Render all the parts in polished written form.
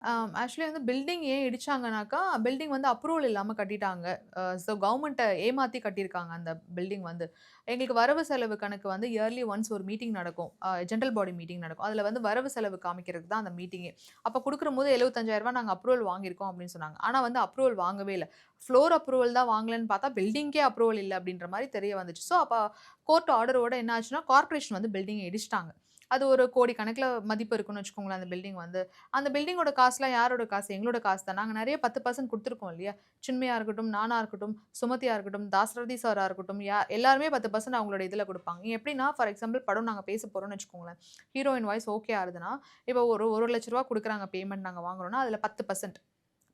Actually வந்து building ஏன் இடிச்சாங்கனாக்கா, building வந்து அப்ரூவல் இல்லாம கட்டிட்டாங்க. ஸோ கவர்ன்மெண்ட்ட ஏமாத்தி கட்டியிருக்காங்க அந்த பில்டிங் வந்து. எங்களுக்கு வரவு செலவு கணக்கு வந்து இயர்லி ஒன்ஸ் ஒரு மீட்டிங் நடக்கும். ஜெனரல் பாடி மீட்டிங் நடக்கும். அதுல வந்து வரவு செலவு காமிக்கிறதுக்கு தான் அந்த மீட்டிங்கே. அப்ப குடுக்கும்போது ரூ. 75,000 நாங்க அப்ரூவல் வாங்கியிருக்கோம் அப்படின்னு சொன்னாங்க. ஆனா வந்து அப்ரூவல் வாங்கவே இல்ல. ஃப்ளோர் அப்ரூவல் தான் வாங்கலன்னு பார்த்தா, பில்டிங்க்கே அப்ரூவல் இல்ல அப்படின்ற மாரி தெரிய வந்துச்சு. ஸோ அப்ப கோர்ட் ஆர்டரோட என்ன ஆச்சுன்னா, கார்ப்பரேஷன் வந்து பில்டிங்க இடிச்சுட்டாங்க. அது ஒரு கோடி கணக்குல மதிப்பு இருக்குன்னு வச்சுக்கோங்களேன் அந்த பில்டிங் வந்து. அந்த பில்டிங்கோட காசுலாம் யாரோட காசு? எங்களோட காசு தான். நாங்க நெறைய 10% குடுத்துருக்கோம் இல்லையா? சின்மயா இருக்கட்டும், நானா இருக்கட்டும், சுமதியா இருக்கட்டும், தாசரதி சாரா இருக்கட்டும், எல்லாருமே 10% அவங்களோட இதுல குடுப்பாங்க. எப்படின்னா, ஃபார் எக்ஸாம்பிள் படம் நாங்க பேச போறோம்னு வச்சுக்கோங்களேன். ஹீரோயின் வாய்ஸ் ஓகே ஆகுதுன்னா, இப்போ ஒரு ரூ. 1,00,000 குடுக்குறாங்க பேமெண்ட் நாங்க வாங்குறோம்னா, அதுல 10%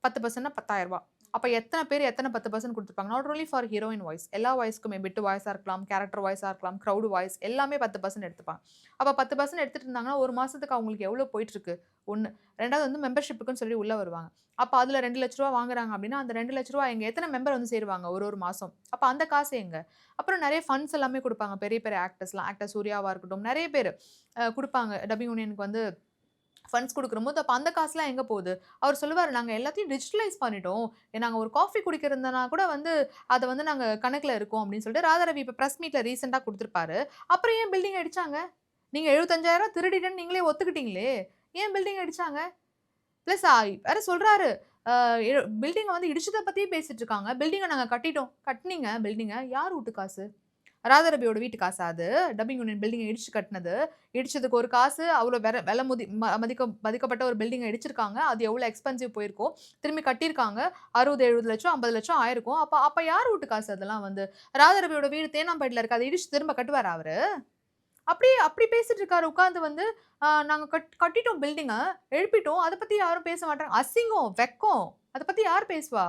10%னா ரூ. 10,000 அப்ப எத்தன பேர் எத்தன 10% குடுத்துருப்பாங்க? Not only for heroine voice. எல்லா வாய்ஸ்க்குமே பிட் வாய்ஸா இருக்கலாம், கேரக்டர் வாய்ஸா இருக்கலாம், கிரவுட் வாய்ஸ் எல்லாமே 10% எடுத்துப்பாங்க. அப்ப 10% எடுத்துட்டு இருந்தாங்கன்னா, 1 மாசத்துக்கு அவங்களுக்கு எவ்வளோ போயிட்டுருக்கு? 1. 2வது வந்து மெம்பர்ஷிப்புக்குன்னு சொல்லி உள்ள வருவாங்க. அப்ப அதுல ரூ. 2,00,000 வாங்குறாங்க அப்டின்னா, அந்த ரூ. 2,00,000 எங்க எத்தன மெம்பர் வந்து சேருவாங்க ஒரு மாசம்? அப்ப அந்த காசு எங்க? அப்புறம் நெறைய ஃபண்ட்ஸ் எல்லாமே குடுப்பாங்க. பெரிய பெரிய ஆக்டர்ஸ்லாம். ஆக்டர் சூர்யாவா இருக்கட்டும், நெறைய பேரு குடுப்பாங்க. டப்பிங் யூனியனுக்கு வந்து ஃபண்ட்ஸ் குடுக்குறம்போது, அப்ப அந்த காசுலாம் எங்க போது? அவரு சொல்லுவாரு, "நாங்க எல்லாத்தையும் டிஜிட்டலைஸ் பண்ணிட்டோம். நாங்க ஒரு காஃபி குடிக்கிறதுனா கூட வந்து, அத வந்து நாங்க கணக்குல இருக்கோம்." அப்படின்னு சொல்லிட்டு ராதாரவி இப்ப பிரஸ் மீட்ல ரீசென்ட்டா குடுத்திருப்பாரு. அப்புறம் ஏன் பில்டிங் இடிச்சாங்க? நீங்க 75,000 திருடிட்டேன்னு நீங்களே ஒத்துக்கிட்டீங்களே! ஏன் பில்டிங் இடிச்சாங்க? பிளஸ் வேற சொல்றாரு, அ எ பில்டிங்க வந்து இடிச்சத பத்தியே பேசிட்டு இருக்காங்க. பில்டிங்க நாங்க கட்டிட்டோம். கட்டுனீங்க பில்டிங்க. யார் வூட்டு காசு? ராதாரவியோட வீட்டு காசா அது? டப்பிங் யூனியன் பில்டிங்க இடிச்சு கட்டுனது. இடிச்சதுக்கு ஒரு காசு, அவ்ளோ வெல மதிக்கப்பட்ட ஒரு பில்டிங்க இடிச்சிருக்காங்க. அது எவ்ளோ எக்ஸ்பென்சிவ் போயிருக்கும். திரும்பி கட்டியிருக்காங்க. 60, 70 லட்சம், 50 லட்சம் ஆயிருக்கும். அப்ப அப்ப யார் வூட்டு காசு அதெல்லாம் வந்து? ராதாரவியோட வீடு தேனாம்பேட்ல இருக்கு. அத இடிச்சு திரும்ப கட்டுவாரா அவரு? அப்படி பேசிட்டு இருக்காரு உட்கார்ந்து வந்து, நாங்க கட்டிட்டோம் பில்டிங்க. எழுப்பிட்டோம். அத பத்தி யாரும் பேச மாட்றாங்க. அசிங்கம், வெட்கம். அத பத்தி யார் பேசுவா?